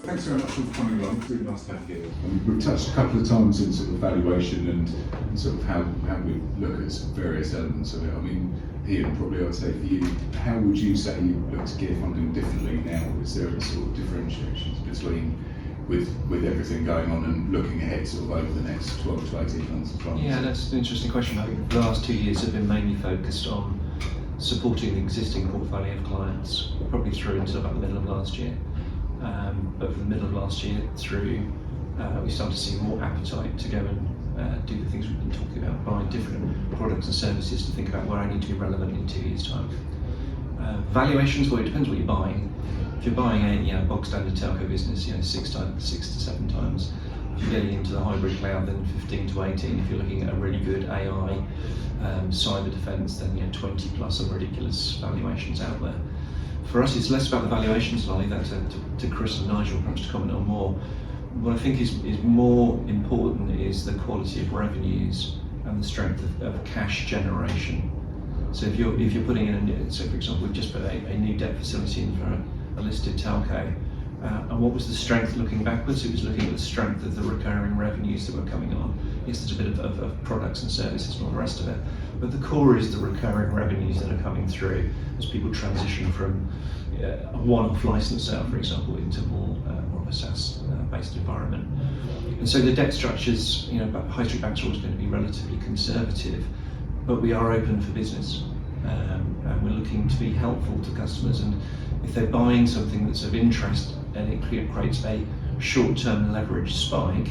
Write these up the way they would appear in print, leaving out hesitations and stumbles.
Thanks very much for coming along. It's really nice to have you here. We've touched a couple of times on sort of valuation and sort of how we look at various elements of it. I mean, Ian, probably I would say for you, how would you say you look to gear funding differently now? Is there a sort of differentiations between with everything going on and looking ahead sort of over the next 12 to 18 months as well? Yeah, that's an interesting question. I think the last 2 years have been mainly focused on supporting the existing portfolio of clients, probably through until about the middle of last year. But from the middle of last year through, we started to see more appetite to go and do the things we've been talking about, buying different products and services to think about where I need to be relevant in 2 years' time. Valuations, well, it depends what you're buying. If you're buying a bog standard telco business, 6 to 7 times. If you're getting into the hybrid cloud, then 15 to 18. If you're looking at a really good AI, cyber defence, then 20 plus some ridiculous valuations out there. For us, it's less about the valuations, and I'll leave that to Chris and Nigel perhaps to comment on more. What I think is more important is the quality of revenues and the strength of cash generation. So if you're putting in, so for example, we've just put a new debt facility in for a listed telco, and what was the strength looking backwards? It was looking at the strength of the recurring revenues that were coming on. Yes, there's a bit of products and services and all the rest of it, but the core is the recurring revenues that are coming through as people transition from a one-off license sale, for example, into more of a SaaS-based environment. And so the debt structures, high street banks are always going to be relatively conservative, but we are open for business, and we're looking to be helpful to customers. And if they're buying something that's of interest and it creates a short-term leverage spike,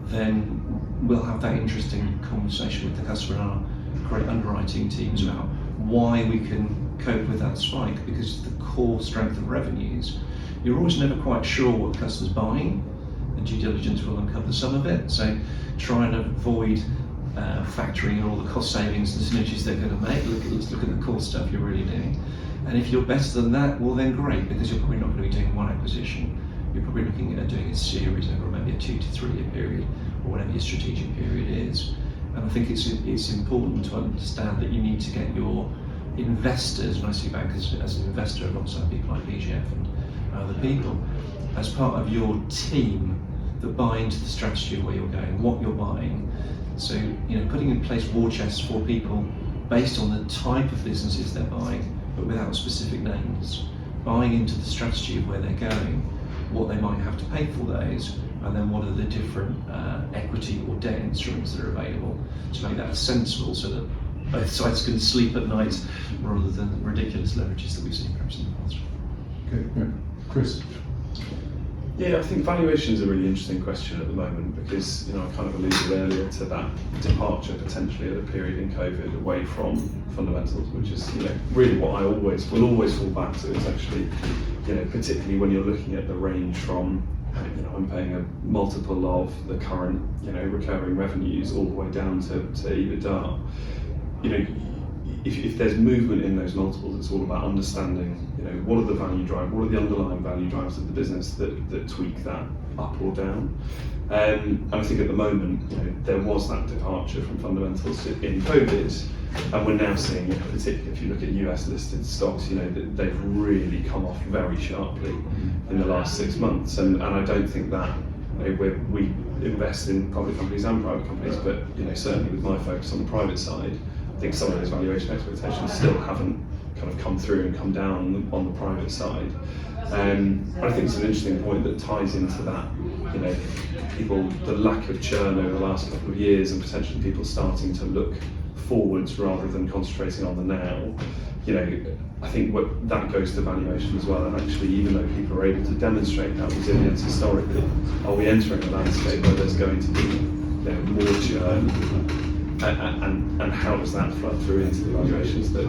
then we'll have that interesting conversation with the customer and our great underwriting teams about why we can cope with that spike, because the core strength of revenues, you're always never quite sure what the customer's buying, and due diligence will uncover some of it. So try and avoid factoring in all the cost savings and synergies they're going to make. Let's look at the core stuff you're really doing. And if you're better than that, well then great, because you're probably not going to be doing one acquisition. You're probably looking at doing a series over maybe a 2 to 3 year period, or whatever your strategic period is. And I think it's important to understand that you need to get your investors, and I see bank as an investor alongside people like BGF and other people, as part of your team that buy into the strategy of where you're going, what you're buying. So, putting in place war chests for people based on the type of businesses they're buying, but without specific names, buying into the strategy of where they're going, what they might have to pay for those, and then what are the different equity or debt instruments that are available to make that sensible, so that both sides can sleep at night rather than the ridiculous leverages that we've seen perhaps in the past. Okay, yeah. Chris? Yeah, I think valuation is a really interesting question at the moment, because I kind of alluded earlier to that departure potentially at a period in COVID away from fundamentals, which is really what I will always fall back to. Is actually, particularly when you're looking at the range from I'm paying a multiple of the current recurring revenues all the way down to EBITDA. If there's movement in those multiples, it's all about understanding, what are the value drivers, what are the underlying value drivers of the business that tweak that up or down. And I think at the moment, there was that departure from fundamentals in COVID, and we're now seeing, particularly if you look at US listed stocks, that they've really come off very sharply in the last 6 months. And I don't think that we invest in public companies and private companies, but certainly with my focus on the private side, I think some of those valuation expectations still haven't kind of come through and come down on the private side. I think it's an interesting point that ties into that, the lack of churn over the last couple of years, and potentially people starting to look forwards rather than concentrating on the now. I think that goes to valuation as well. And actually, even though people are able to demonstrate that resilience historically, are we entering a landscape where there's going to be more churn? And how does that flow through into the valuations that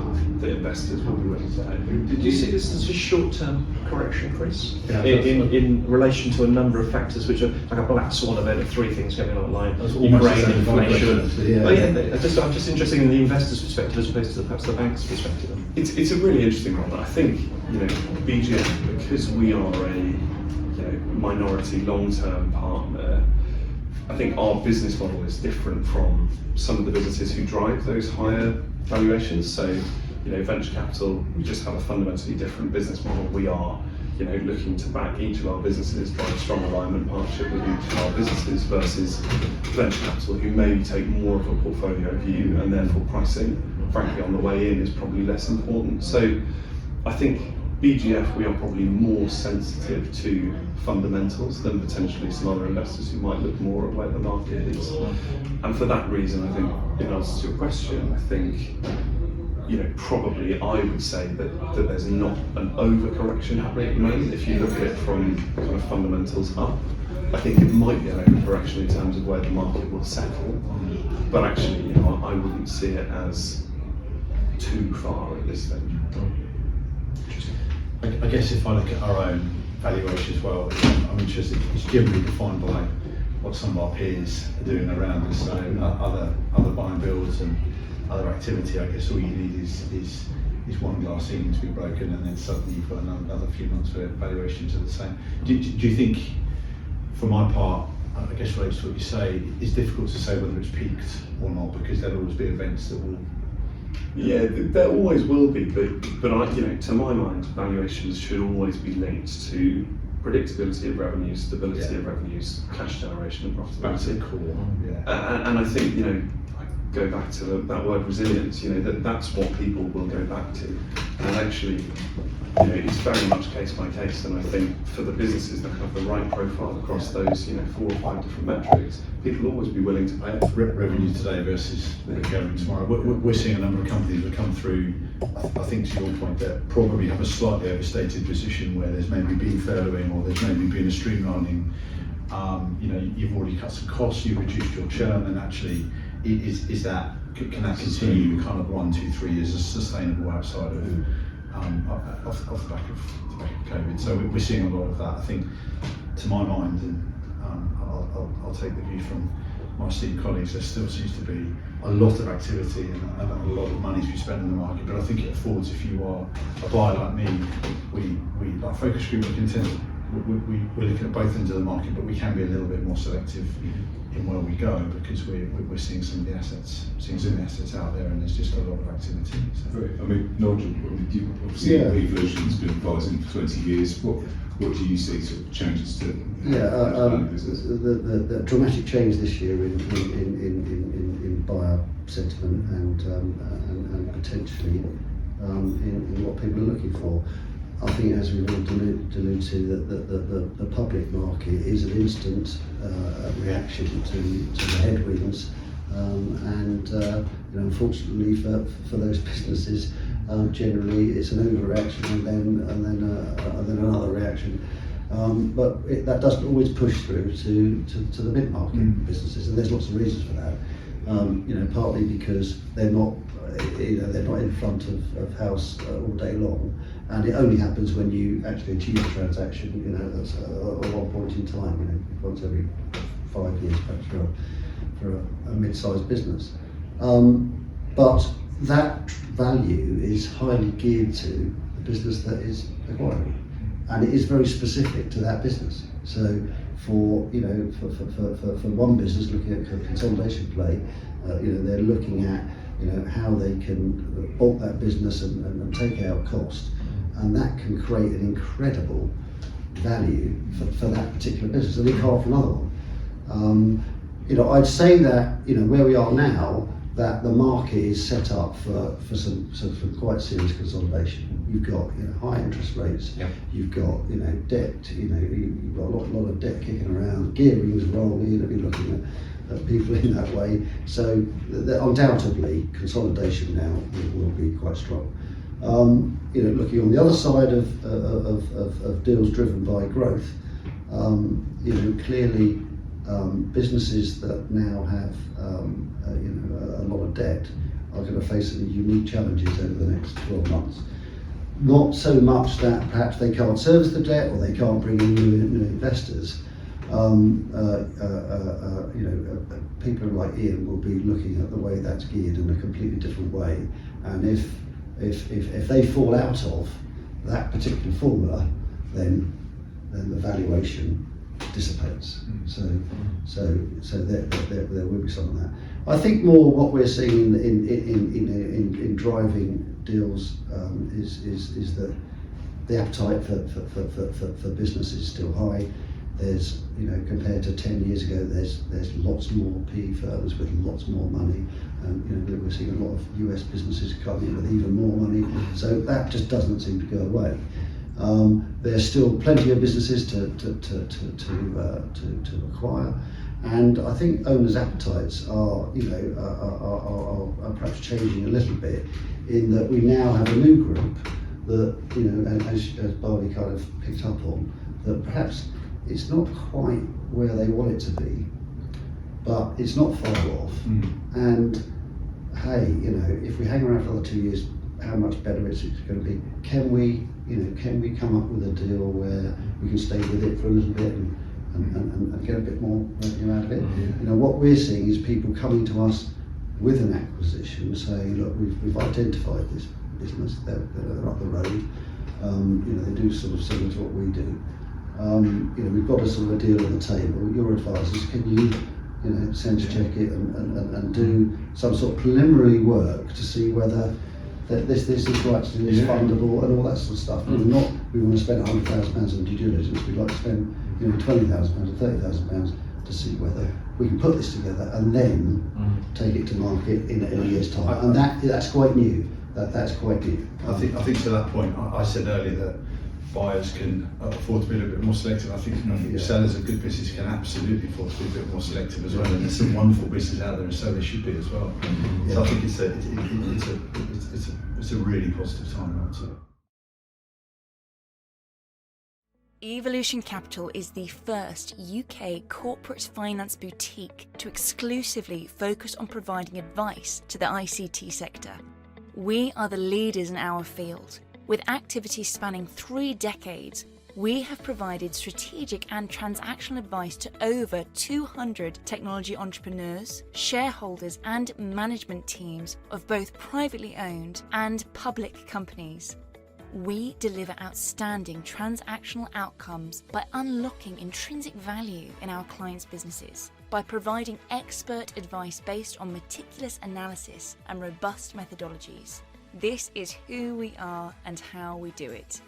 investors will be willing to pay? Did you see this as a short-term correction, Chris? Yeah, in relation to a number of factors, which are like a black swan event of 3 things going on online: Ukraine, inflation. I'm just interested in the investor's perspective as opposed to perhaps the bank's perspective. It's a really interesting one. I think BGF, because we are a minority long-term partner, I think our business model is different from some of the businesses who drive those higher valuations. So, venture capital, we just have a fundamentally different business model. We are looking to back each of our businesses, drive strong alignment partnership with each of our businesses versus venture capital who maybe take more of a portfolio view, and therefore pricing, frankly, on the way in is probably less important. So I think BGF, we are probably more sensitive to fundamentals than potentially some other investors who might look more at where the market is. And for that reason, I think, in answer to your question, I think, probably I would say that there's not an overcorrection happening at the moment. If you look at it from kind of fundamentals up, I think it might be an overcorrection in terms of where the market will settle. But actually, I wouldn't see it as too far at this stage. I guess if I look at our own valuation as well, I'm interested, it's generally defined by what some of our peers are doing around us, so other buy and builds and other activity. I guess all you need is one glass ceiling to be broken, and then suddenly you've got another few months where valuations are the same. Do you think, for my part, I guess relates to what you say, it's difficult to say whether it's peaked or not, because there'll always be events that will... Yeah, there always will be, but to my mind, valuations should always be linked to predictability of revenues, stability of revenues, cash generation and profitability. That's the core, yeah. And I think, I go back to that word resilience, that's what people will go back to. And actually, it's very much case by case, and I think for the businesses that have the right profile across those, 4 or 5 different metrics, people will always be willing to pay it. Revenue today versus recurring tomorrow. We're seeing a number of companies that come through, I think to your point, that probably have a slightly overstated position where there's maybe been furloughing or there's maybe been a streamlining. You've already cut some costs, you've reduced your churn, and actually, can that continue kind of 1, 2, 3 years as sustainable outside of off the back of COVID? So we're seeing a lot of that. I think, to my mind, and I'll take the view from my esteemed colleagues, there still seems to be a lot of activity and a lot of money to be spent in the market. But I think it affords, if you are a buyer like me, we like Focus Group, we're looking at both ends of the market, but we can be a little bit more selective in where we go, because we're seeing some of the assets, out there, and there's just a lot of activity. So. Right. I mean, Nigel, obviously Evolution's been advising for 20 years. What do you see sort of changes to the dramatic change this year in buyer sentiment and potentially in what people are looking for? I think, as we've all alluded to, that the public market is an instant reaction to the headwinds, and unfortunately for those businesses, generally it's an overreaction and then another reaction. But that doesn't always push through to the mid-market businesses, and there's lots of reasons for that. Partly because they're not in front of house all day long, and it only happens when you actually achieve a transaction. That's at one point in time. Once every 5 years, perhaps for a mid-sized business. But that value is highly geared to the business that is acquiring, and it is very specific to that business. So for one business looking at a consolidation play, they're looking at how they can bulk that business and take out cost, and that can create an incredible value for that particular business, and they can't for another one. I'd say that where we are now, that the market is set up for some quite serious consolidation. You've got high interest rates. Yep. You've got debt. You've got a lot of debt kicking around. Gearing is wrong. You're going to be looking at people in that way. So undoubtedly, consolidation now will be quite strong. Looking on the other side of deals driven by growth, clearly businesses that now have a lot of debt are going to face some unique challenges over the next 12 months. Not so much that perhaps they can't service the debt or they can't bring in new investors. People like Ian will be looking at the way that's geared in a completely different way, and if they fall out of that particular formula, then the valuation dissipates. So there will be some of that. I think more what we're seeing in driving deals is that The appetite for business is still high. There's, compared to 10 years ago, there's lots more PE firms with lots more money. We're seeing a lot of US businesses coming in with even more money. So that just doesn't seem to go away. There's still plenty of businesses to acquire, and I think owners' appetites are perhaps changing a little bit, in that we now have a new group that, and as Barney kind of picked up on, that perhaps it's not quite where they want it to be, but it's not far off. And hey, if we hang around for another 2 years, how much better it's going to be? Can we come up with a deal where we can stay with it for a little bit and get a bit more revenue out of it? What we're seeing is people coming to us with an acquisition, saying, look, we've identified this business, they're up the road, they do sort of similar to what we do. We've got a sort of a deal on the table. Your advisors, can you sense check it and do some sort of preliminary work to see whether that this is right, to is fundable and all that sort of stuff. We want to spend £100,000 on due diligence. We'd like to spend £20,000 or £30,000 to see whether we can put this together and then take it to market in a year's time. And that's quite new. That's quite new. I think to that point, I said earlier that buyers can afford to be a little bit more selective. I think sellers of good business can absolutely afford to be a bit more selective as well. And there's some wonderful business out there, and so they should be as well. So I think it's a really positive time, I would say. Evolution Capital is the first UK corporate finance boutique to exclusively focus on providing advice to the ICT sector. We are the leaders in our field. With activities spanning 3 decades, we have provided strategic and transactional advice to over 200 technology entrepreneurs, shareholders and management teams of both privately owned and public companies. We deliver outstanding transactional outcomes by unlocking intrinsic value in our clients' businesses, by providing expert advice based on meticulous analysis and robust methodologies. This is who we are and how we do it.